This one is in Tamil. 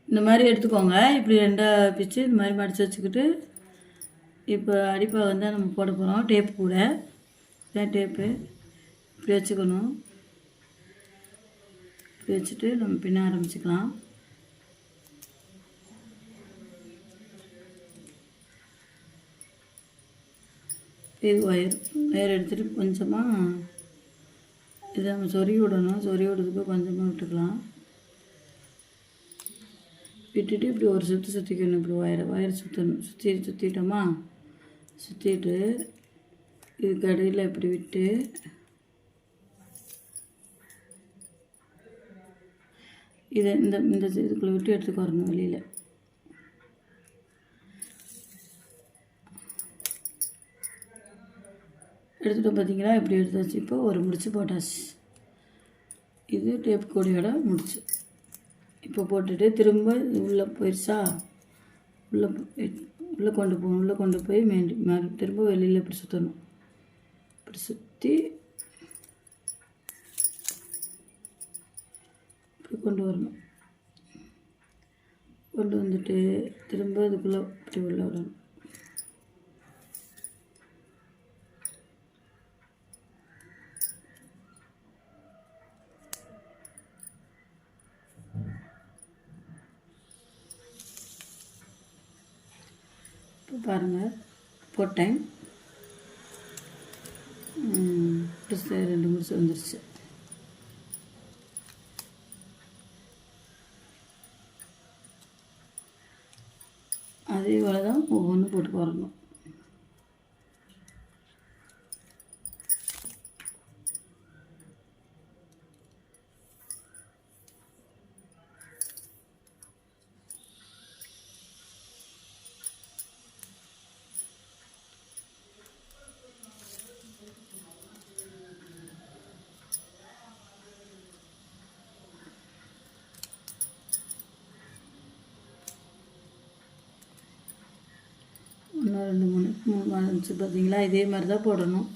இந்த மாதிரி எடுத்துக்கோங்க. இப்படி ரெண்டாக பிச்சு இந்த மாதிரி மடித்து வச்சுக்கிட்டு இப்போ அடிப்பாக வந்து நம்ம போட போகிறோம். டேப்பு கூட இதான் டேப்பு இப்படி வச்சுக்கணும். இப்படி வச்சுட்டு நம்ம பின்ன ஆரம்பிச்சுக்கலாம். இது ஒயர் எடுத்துகிட்டு கொஞ்சமாக இதை நம்ம சொருகி விடணும். சொருகி விடுறதுக்கு கொஞ்சமாக விட்டுக்கலாம். விட்டுட்டு இப்படி ஒரு சுற்றிக்கணும். இப்படி ஒயர் சுற்றிட்டோமா, சுற்றிட்டு இதுக்கு அடியில் இப்படி விட்டு இதை இந்த இதுக்குள்ளே விட்டு எடுத்துக்கு வரணும் வெளியில். எடுத்துகிட்டு பார்த்தீங்களா இப்படி எடுத்தாச்சு. இப்போ ஒரு முடிச்சு போட்டாச்சு. இது டேப் கோடியோட முடிச்சு. இப்போ போட்டுட்டு திரும்ப உள்ளே போயிடுச்சா, உள்ளே கொண்டு போகணும். உள்ளே கொண்டு போய் திரும்ப வெளியில் இப்படி சுற்றணும். இப்படி சுற்றி இப்படி கொண்டு வரணும். கொண்டு வந்துட்டு திரும்ப இதுக்குள்ளே இப்படி உள்ள விடணும். இப்போ பாருங்கள் போட்டேன். ரெண்டு முடிச்சு வந்துருச்சு. அதே போல் தான் ஒவ்வொன்றும் போட்டு வரணும். ஒன்று 2 3 4 5 பார்த்தீங்களா, இதே மாதிரி தான் போடணும்.